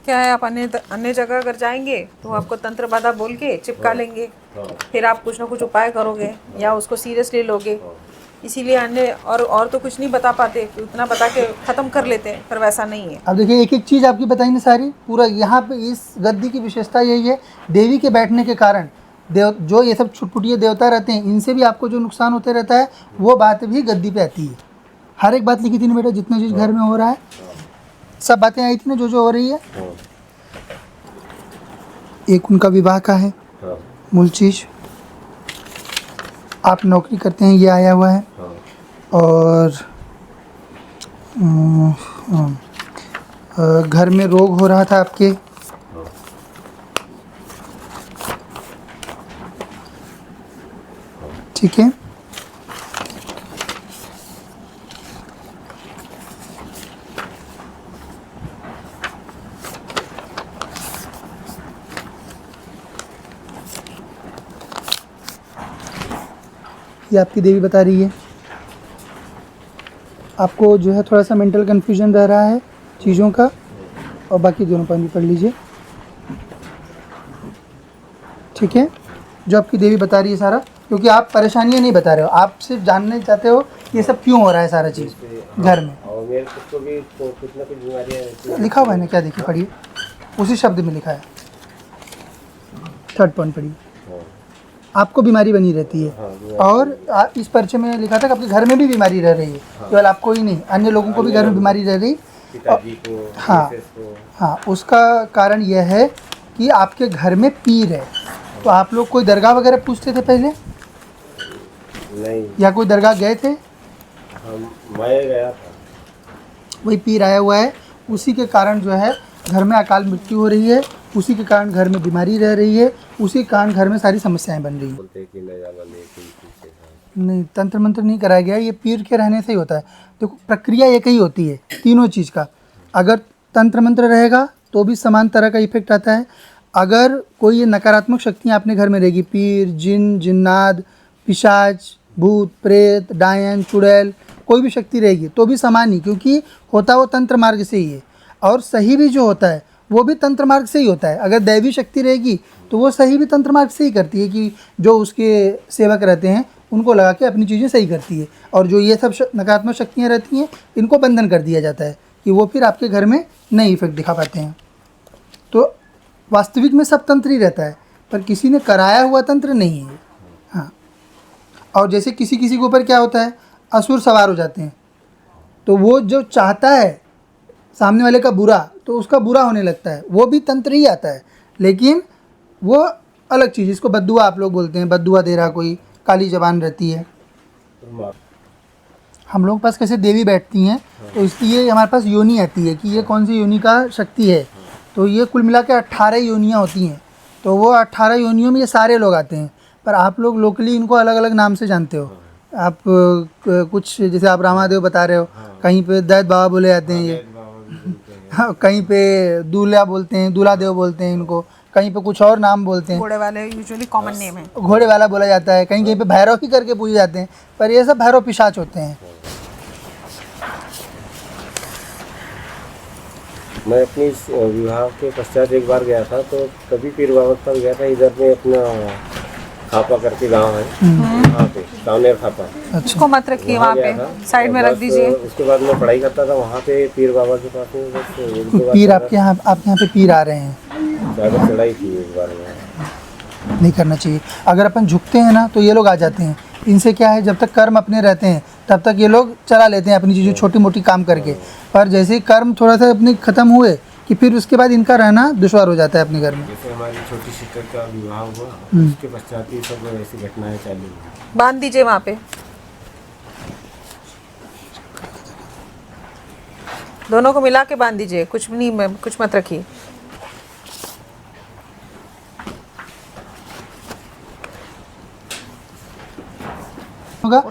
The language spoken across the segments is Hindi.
क्या है, आप अन्य अन्य जगह अगर जाएंगे तो आपको तंत्र बाधा बोल के चिपका लेंगे, फिर आप कुछ ना कुछ उपाय करोगे या उसको सीरियसली लोगे, इसीलिए अन्य और तो कुछ नहीं बता पाते, उतना बता के ख़त्म कर लेते हैं, पर वैसा नहीं है। अब देखिए एक एक चीज़ आपकी बताई ना सारी, पूरा यहाँ पे इस गद्दी की विशेषता यही है, देवी के बैठने के कारण देव जो ये सब छुटपुटिये देवता रहते हैं इनसे भी आपको जो नुकसान होते रहता है वो बात भी गद्दी पे आती है। हर एक बात लिखी थी ना बेटा, जितना चीज़ घर में हो रहा है सब बातें आई थी ना जो हो रही है। एक उनका विवाह का है मूल चीज़, आप नौकरी करते हैं ये आया हुआ है, और घर में रोग हो रहा था आपके, ठीक है। ये आपकी देवी बता रही है, आपको जो है थोड़ा सा मेंटल कन्फ्यूजन रह रहा है चीज़ों का, और बाकी दोनों पॉइंट भी पढ़ लीजिए, ठीक है। जो आपकी देवी बता रही है सारा, क्योंकि आप परेशानियां नहीं बता रहे हो, आप सिर्फ जानने चाहते हो ये सब क्यों हो रहा है सारा चीज़ घर में। और मेरे को भी तो कुछ ना कुछ बीमारियां लिखा हुआ है ना, क्या देखिए पढ़िए, उसी शब्द में लिखा है, थर्ड पॉइंट पढ़िए, आपको बीमारी बनी रहती है। और इस पर्चे में लिखा था कि आपके घर में भी बीमारी रह रही है, केवल आपको ही नहीं अन्य लोगों को भी घर में बीमारी रह रही। पिताजी को, हाँ मिसेस को। हाँ, उसका कारण यह है कि आपके घर में पीर है। तो आप लोग कोई दरगाह वगैरह पूछते थे पहले, नहीं, या कोई दरगाह गए थे? मैं गया था। वही पीर आया हुआ है, उसी के कारण जो है घर में अकाल मृत्यु हो रही है, उसी के कारण घर में बीमारी रह रही है, उसी के कारण घर में सारी समस्याएं बन रही हैं। बोलते हैं कि न जाना लेकिन नहीं, तंत्र मंत्र नहीं कराया गया, ये पीर के रहने से ही होता है। देखो प्रक्रिया एक ही होती है तीनों चीज़ का, अगर तंत्र मंत्र रहेगा तो भी समान तरह का इफेक्ट आता है। अगर कोई ये नकारात्मक शक्तियाँ अपने घर में रहेगी, पीर, जिन, जिन्नात, पिशाच, भूत, प्रेत, डायन, चुड़ैल, कोई भी शक्ति रहेगी तो भी समान ही, क्योंकि होता वो तंत्र मार्ग से ही है, और सही भी जो होता है वो भी तंत्र मार्ग से ही होता है। अगर दैवी शक्ति रहेगी तो वो सही भी तंत्र मार्ग से ही करती है, कि जो उसके सेवक रहते हैं उनको लगा के अपनी चीज़ें सही करती है, और जो ये सब नकारात्मक शक्तियाँ रहती हैं इनको बंधन कर दिया जाता है कि वो फिर आपके घर में नई इफेक्ट दिखा पाते हैं। तो वास्तविक में सब तंत्र ही रहता है, पर किसी ने कराया हुआ तंत्र नहीं है। हाँ, और जैसे किसी किसी के ऊपर क्या होता है, असुर सवार हो जाते हैं, तो वो जो चाहता है सामने वाले का बुरा, तो उसका बुरा होने लगता है, वो भी तंत्र ही आता है, लेकिन वो अलग चीज़, इसको बद्दुआ आप लोग बोलते हैं, बद्दुआ दे रहा कोई, काली जबान रहती है। हम लोग के पास कैसे देवी बैठती हैं तो इसलिए हमारे पास योनि आती है कि ये कौन सी योनि का शक्ति है। तो ये कुल मिला के 18 योनियाँ होती हैं, तो वो 18 योनियों में ये सारे लोग आते हैं, पर आप लोग लोकली इनको अलग अलग नाम से जानते हो। आप कुछ जैसे आप रामादेव बता रहे हो, कहीं पे दैत बाबा बोले जाते हैं ये, हाँ, कहीं पे दूल्हा बोलते हैं, दूल्हा देव बोलते हैं इनको, कहीं पे कुछ और नाम बोलते हैं, घोड़े वाले यूजुअली कॉमन नेम है, घोड़े वाला बोला जाता है, कहीं कहीं पे भैरव ही करके पूजे जाते हैं, पर ये सब भैरव पिशाच होते हैं। मैं अपनी विवाह के पश्चात एक बार गया था, तो तभी पीर बाबा पर गया था। इधर में अपना खापा करके गांव है, वहाँ पे सामने खापा, उसको मत रखिए, वहाँ पे साइड में रख दीजिए। उसके बाद मैं पढ़ाई करता था वहाँ पे पीर बाबा के पास में, बस एक दो बार पीर आपके यहाँ पे पीर आ रहे हैं, ज़्यादा चढ़ाई थी एक बार में। नहीं करना चाहिए। अगर अपन झुकते हैं ना तो ये लोग आ जाते हैं, इनसे क्या है, जब तक कर्म अपने रहते हैं तब तक ये लोग चला लेते हैं अपनी चीज़ें छोटी मोटी काम करके, पर जैसे ही कर्म थोड़ा सा अपने ख़त्म हुए कि फिर उसके बाद इनका रहना दुश्वार हो जाता है अपने घर में। जैसे हमारी छोटी सिस्टर का विवाह हुआ, उसके पश्चात ही सब ऐसी घटनाएं चालू हुई। बांध दीजिए वहाँ पे, दोनों को मिला के बांध दीजिए, कुछ नहीं, कुछ मत रखिए। होगा,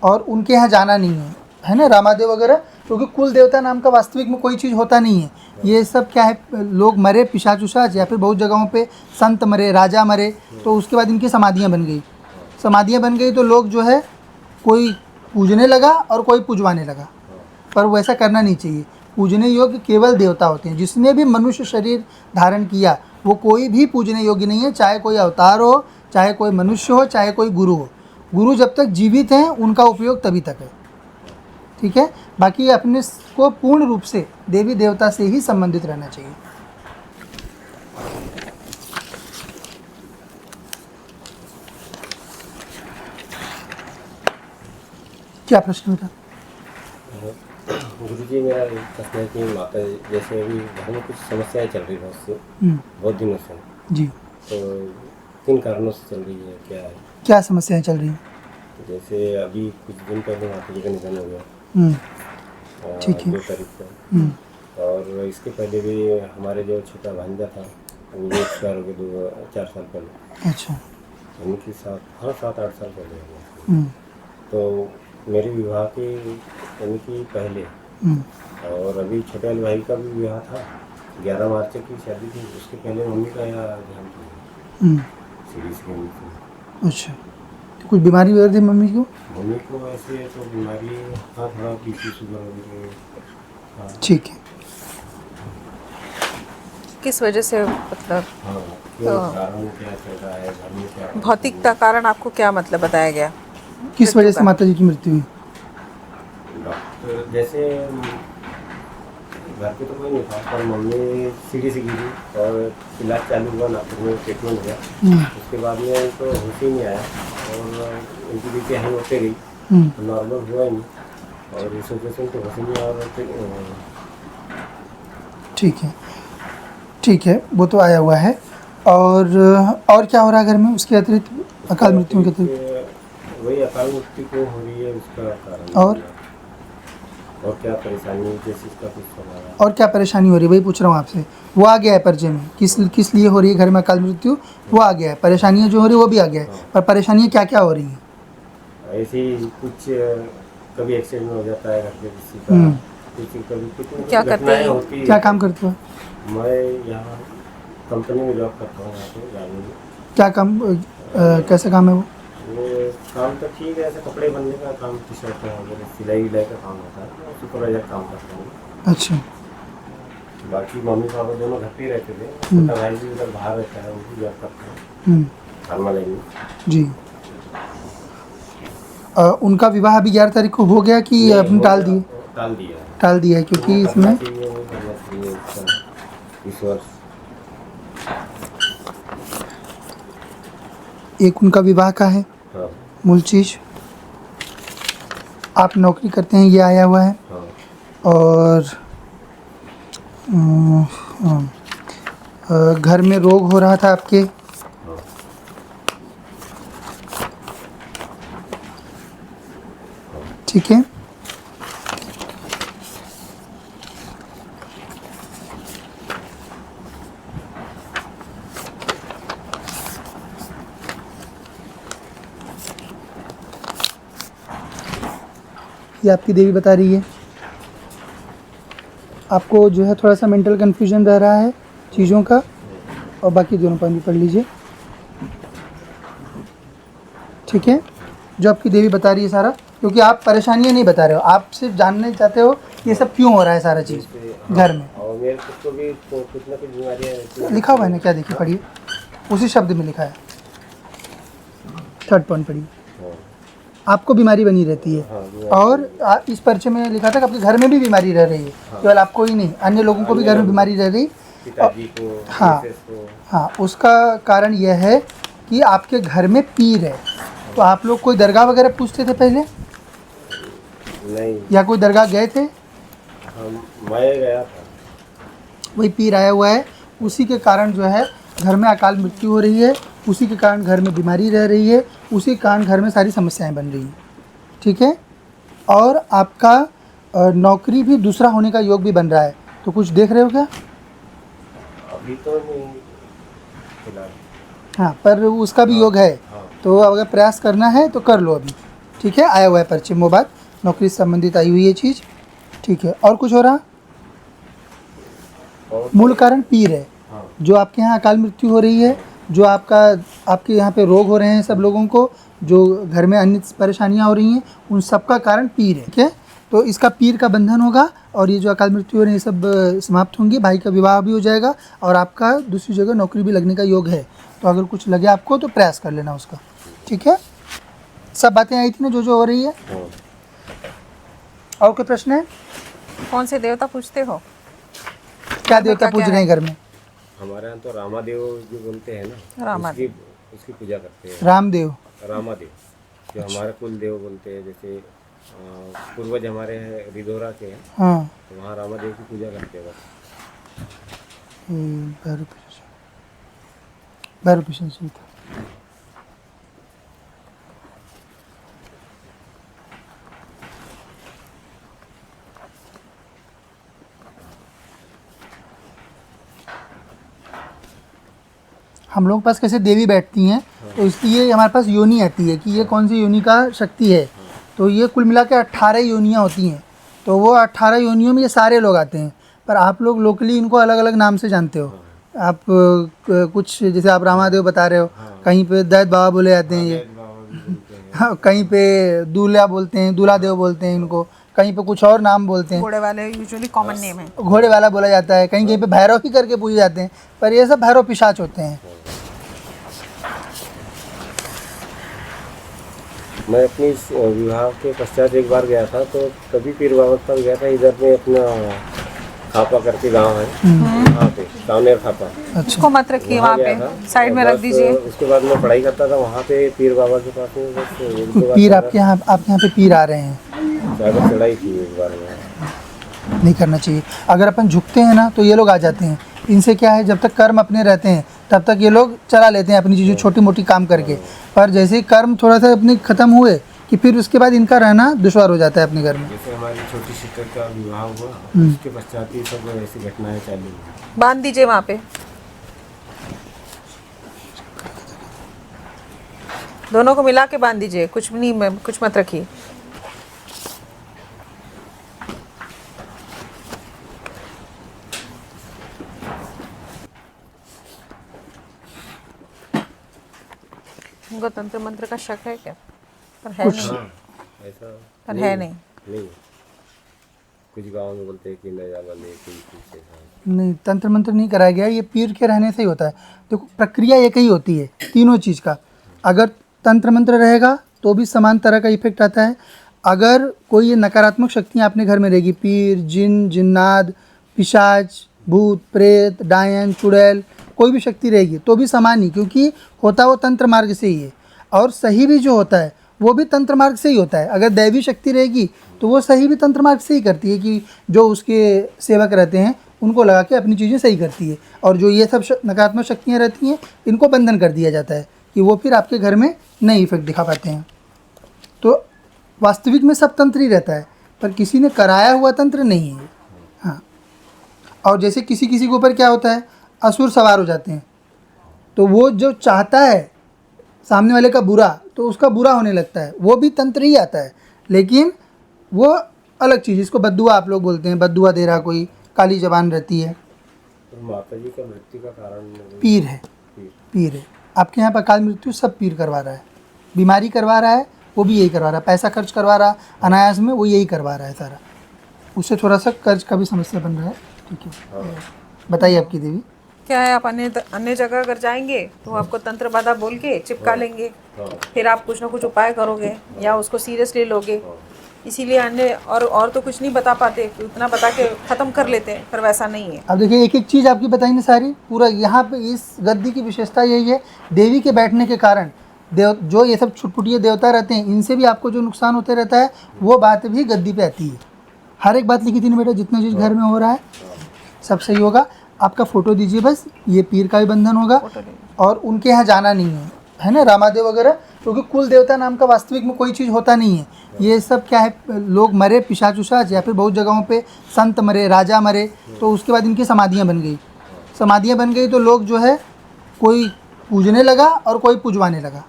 और उनके यहाँ जाना नहीं है ना, रामादेव वगैरह, क्योंकि कुल देवता नाम का वास्तविक में कोई चीज़ होता नहीं है। ये सब क्या है, लोग मरे पिशाच उशाच, या फिर बहुत जगहों पे संत मरे, राजा मरे, तो उसके बाद इनकी समाधियाँ बन गई। समाधियाँ बन गई तो लोग जो है कोई पूजने लगा और कोई पूजवाने लगा, पर वैसा करना नहीं चाहिए। पूजने योग्य केवल देवता होते हैं। जिसने भी मनुष्य शरीर धारण किया वो कोई भी पूजने योग्य नहीं है, चाहे कोई अवतार हो, चाहे कोई मनुष्य हो, चाहे कोई गुरु हो। गुरु जब तक जीवित हैं उनका उपयोग तभी तक है, ठीक है। बाकी अपने को पूर्ण रूप से देवी देवता से ही संबंधित रहना चाहिए। क्या प्रश्न था? गुरुजी, मेरा एक प्रश्न है कि माता जैसे अभी घर में कुछ समस्याएं चल रही है बहुत दिनों से जी, तो किन कारणों से चल रही है, क्या है? क्या समस्याएं चल रही हैं? जैसे अभी कुछ दिन पहले माता जी का निधन हो गया, ठीक है। 2 तारीख को। और इसके पहले भी हमारे जो छोटा भांजा था वो भी एक्सपायर हो गया 4 साल पहले। अच्छा। उनकी 7-8 साल पहले हो गया। तो मेरे विवाह के यानी कि पहले और अभी छोटे वाले भाई का भी विवाह था, 11 मार्च की शादी थी। उसके पहले मम्मी का यहाँ ध्यान किया सीरीज के नीचे। अच्छा, तो कुछ बीमारी वगैरह थी मम्मी को? मम्मी को ऐसे तो बीमारी, हाँ थोड़ा बीपी शुगर वगैरह। हाँ ठीक है। किस वजह से, मतलब हाँ, क्यों कारण क्या चल रहा है घर में, क्या भौतिकता कारण आपको क्या मतलब बताया गया? किस वजह से माता जी की मृत्यु हुई? डॉक्टर जैसे घर पे तो कोई नहीं था, पर मम्मी सीढ़ी से गिरी और इलाज चालू हुआ, नागपुर में ट्रीटमेंट हुआ। उसके बाद में उनको होश ही नहीं आया और उनकी बीपी हाई होते गई, नॉर्मल हुआ ही नहीं और इस वजह से उनको होश ही नहीं आया। ठीक है, ठीक है, वो तो आया हुआ है। और क्या हो रहा है घर में उसके अतिरिक्त, अकाल मृत्यु के अतिरिक्त? वही अकाल मृत्यु को हो रही है, उसका कारण और क्या परेशानी है, जिस चीज़ का कुछ सवाल। और क्या परेशानी हो रही है वही पूछ रहा हूँ आपसे। वो आ गया है पर्चे में, किस लिए हो रही है घर में अकाल मृत्यु, वो आ गया है। परेशानियाँ जो हो रही है वो भी आ गया है, पर परेशानियाँ क्या क्या हो रही हैं? ऐसे ही कुछ कभी एक्सीडेंट हो जाता है घर पे किसी का, कभी क्या करते हैं? होती है। क्या काम करते हो? मैं यहाँ कंपनी में जॉब करता हूँ, यहाँ पे गाड़ी में। क्या काम, कैसे काम है वो? वो काम तो ठीक है, ऐसे कपड़े बनने का काम, टी शर्ट वगैरह सिलाई विलाई का काम होता है, सुपरवाइजर काम करता हूँ। अच्छा। बाकी मम्मी पापा दोनों घर पे ही रहते थे, छोटा भाई भी उधर बाहर रहता है, वो भी जॉब करता है फार्मा लाइन में। जी। उनका विवाह अभी 11 तारीख को हो गया कि आपने टाल दिए? टाल दिया है क्योंकि इसमें इस वर्ष एक उनका विवाह का है। हाँ। मूल चीज़ आप नौकरी करते हैं, ये आया हुआ है। हाँ। और घर में रोग हो रहा था आपके। हाँ। ठीक है। ये आपकी देवी बता रही है। आपको जो है थोड़ा सा मेंटल कन्फ्यूजन रह रहा है चीज़ों का, और बाकी दोनों पॉइंट भी पढ़ लीजिए, ठीक है। जो आपकी देवी बता रही है सारा, क्योंकि आप परेशानियां नहीं बता रहे हो, आप सिर्फ जानना चाहते हो ये सब क्यों हो रहा है सारा चीज़ घर में। और मेरे को भी तो कुछ ना कुछ बीमारियां लिखा हुआ है ना, क्या देखिए, पढ़िए, उसी शब्द में लिखा है। 3rd पॉइंट पढ़िए। आपको बीमारी बनी रहती है। और इस पर्चे में लिखा था कि आपके घर में भी बीमारी रह रही है, केवल आपको ही नहीं, अन्य लोगों को भी घर में बीमारी रह रही। पिताजी को, हाँ हाँ, उसका कारण यह है कि आपके घर में पीर है। तो आप लोग कोई दरगाह वगैरह पूछते थे पहले? नहीं, या कोई दरगाह गए थे? मैं गया था। वही पीर आया हुआ है, उसी के कारण जो है घर में अकाल मृत्यु हो रही है, उसी के कारण घर में बीमारी रह रही है, उसी के कारण घर में सारी समस्याएं बन रही हैं, ठीक है। और आपका नौकरी भी दूसरा होने का योग भी बन रहा है, तो कुछ देख रहे हो क्या? अभी तो नहीं फिलहाल। हाँ, पर उसका भी योग है, तो अगर प्रयास करना है तो कर लो अभी, ठीक है। आया हुआ है परिचय में बात, नौकरी से संबंधित आई हुई है चीज़, ठीक है। और कुछ हो रहा? मूल कारण पीर है। जो आपके यहाँ अकाल मृत्यु हो रही है, जो आपके यहाँ पे रोग हो रहे हैं सब लोगों को, जो घर में अन्य परेशानियाँ हो रही हैं, उन सब का कारण पीर है, ठीक है। तो इसका पीर का बंधन होगा और ये जो अकाल मृत्यु और ये सब समाप्त होंगी। भाई का विवाह भी हो जाएगा और आपका दूसरी जगह नौकरी भी लगने का योग है। तो अगर कुछ लगे आपको तो प्रयास कर लेना उसका, ठीक है। सब बातें आई थी ना जो हो रही है। और कोई प्रश्न है? कौन से देवता पूछते हो? क्या देवता पूज रहे हैं घर में? हमारे यहाँ तो रामादेव जो बोलते हैं ना, रामादेव। उसकी पूजा करते हैं। रामदेव, रामादेव जो हमारे कुल देव बोलते हैं, जैसे पूर्वज हमारे रिधोरा के हैं, हाँ। तो वहाँ रामादेव की पूजा करते हैं बस। भैरव कृष्ण जी था। हम लोगों के पास कैसे देवी बैठती हैं, तो इसलिए हमारे पास योनि आती है कि ये कौन सी योनि का शक्ति है। तो ये कुल मिला के 18 योनियाँ होती हैं। तो वो 18 योनियों में ये सारे लोग आते हैं, पर आप लोग लोकली इनको अलग अलग नाम से जानते हो। आप कुछ जैसे आप रामादेव बता रहे हो, कहीं पे दैत बाबा बोले जाते हैं ये, हाँ, कहीं पे दूल्हा बोलते हैं, दूल्हा देव बोलते हैं इनको, कहीं पे कुछ और नाम बोलते हैं। घोड़े वाले यूजुअली कॉमन नेम है। घोड़े वाला बोला जाता है, कहीं कहीं पे भैरव ही करके पूजे जाते हैं, पर ये सब भैरव पिशाच होते हैं। मैं अपनी विवाह के पश्चात एक बार गया था, तो तभी पीर बाबा पर गया था। इधर में अपना खापा करके गांव है, वहाँ पे सावनेर खापा। उसको मत रखिए, वहाँ गया पे था। साइड में बस रख दीजिए। उसके बाद मैं पढ़ाई करता था वहाँ पे पीर बाबा के पास में। बस एक दो बार पीर आपके यहाँ पे पीर आ रहे हैं, ज़्यादा चढ़ाई थी एक बार में। नहीं करना चाहिए। अगर अपन झुकते हैं ना तो ये लोग आ जाते हैं। इनसे क्या है, जब तक कर्म अपने रहते हैं तब तक ये लोग चला लेते हैं अपनी चीज़ें छोटी मोटी काम करके, पर जैसे ही कर्म थोड़ा सा अपने ख़त्म हुए कि फिर उसके बाद इनका रहना दुश्वार हो जाता है अपने घर में। जैसे हमारी छोटी सिस्टर का विवाह हुआ, उसके पश्चात ही सब ऐसी घटनाएं चालू हुई। बांध दीजिए वहाँ पे, दोनों को मिला के बांध दीजिए, कुछ नहीं, कुछ मत रखिए। उनको तंत्र मंत्र का शक है क्या? पर है नहीं। ऐसा पर है नहीं। नहीं, कुछ गांव में बोलते हैं कि नया वाले नहीं, तंत्र मंत्र नहीं कराया गया, ये पीर के रहने से ही होता है। देखो प्रक्रिया एक ही होती है तीनों चीज़ का। अगर तंत्र मंत्र रहेगा तो भी समान तरह का इफेक्ट आता है। अगर कोई ये नकारात्मक शक्तियाँ अपने घर में रहेगी, पीर, जिन, जिन्नात, पिशाच, भूत, प्रेत, डायन, चुड़ैल, कोई भी शक्ति रहेगी तो भी समान ही, क्योंकि होता वो तंत्र मार्ग से ही है। और सही भी जो होता है वो भी तंत्र मार्ग से ही होता है। अगर दैवी शक्ति रहेगी तो वो सही भी तंत्र मार्ग से ही करती है, कि जो उसके सेवक रहते हैं उनको लगा के अपनी चीज़ें सही करती है। और जो ये सब नकारात्मक शक्तियाँ रहती हैं इनको बंधन कर दिया जाता है कि वो फिर आपके घर में नई इफेक्ट दिखा पाते हैं। तो वास्तविक में सब तंत्र ही रहता है, पर किसी ने कराया हुआ तंत्र नहीं है। हाँ, और जैसे किसी किसी के ऊपर क्या होता है, असुर सवार हो जाते हैं, तो वो जो चाहता है सामने वाले का बुरा, तो उसका बुरा होने लगता है, वो भी तंत्र ही आता है, लेकिन वो अलग चीज़। इसको बद्दुआ आप लोग बोलते हैं, बद्दुआ दे रहा कोई, काली जबान रहती है। तो माता जी का मृत्यु का कारण पीर है, पीर है। आपके यहाँ पर अकाल मृत्यु सब पीर करवा रहा है, बीमारी करवा रहा है वो भी यही करवा रहा है, पैसा खर्च करवा रहा अनायास में वो यही करवा रहा है सारा। उससे थोड़ा सा कर्ज का भी समस्या बन रहा है। ठीक है, बताइए आपकी देवी क्या है। आप अन्य जगह अगर जाएंगे तो आपको तंत्र बाधा बोल के चिपका लेंगे, फिर आप कुछ ना कुछ उपाय करोगे या उसको सीरियसली लोगे। इसीलिए अन्य और तो कुछ नहीं बता पाते, उतना बता के ख़त्म कर लेते हैं, पर वैसा नहीं है। अब देखिए एक एक चीज़ आपकी बताई ना सारी, पूरा यहाँ पे इस गद्दी की विशेषता यही है, देवी के बैठने के कारण देव जो ये सब छुटपुटिये देवता रहते हैं इनसे भी आपको जो नुकसान होते रहता है वो बात भी गद्दी पे आती है। हर एक बात लिखी थी ना बेटा, जितना चीज़ घर में हो रहा है सब सही होगा। आपका फ़ोटो दीजिए बस, ये पीर का भी बंधन होगा। और उनके यहाँ जाना नहीं है ना, रामादेव वगैरह, क्योंकि कुल देवता नाम का वास्तविक में कोई चीज़ होता नहीं है। ये सब क्या है, लोग मरे पिशाच उशाच, या फिर बहुत जगहों पे संत मरे, राजा मरे, तो उसके बाद इनकी समाधियाँ बन गई। समाधियाँ बन गई तो लोग जो है कोई पूजने लगा और कोई पूजवाने लगा,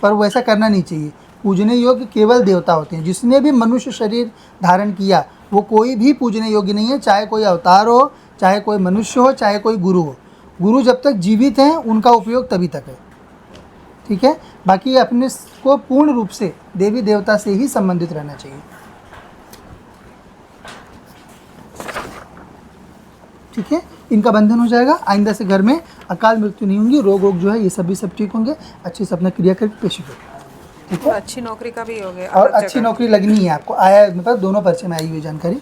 पर वैसा करना नहीं चाहिए। पूजने योग्य केवल देवता होते हैं। जिसने भी मनुष्य शरीर धारण किया वो कोई भी पूजने योग्य नहीं है, चाहे कोई अवतार हो, चाहे कोई मनुष्य हो, चाहे कोई गुरु हो। गुरु जब तक जीवित हैं उनका उपयोग तभी तक है। ठीक है, बाकी अपने को पूर्ण रूप से देवी देवता से ही संबंधित रहना चाहिए। ठीक है, इनका बंधन हो जाएगा। आइंदा से घर में अकाल मृत्यु नहीं होंगी, रोग वोग जो है ये सब भी सब ठीक होंगे। अच्छे से अपना क्रिया करके पेशी करो, ठीक और है। अच्छी नौकरी का भी हो गया और अलग अच्छी जगह। नौकरी लगनी है आपको, आया मतलब दोनों पर्चे में आई हुई जानकारी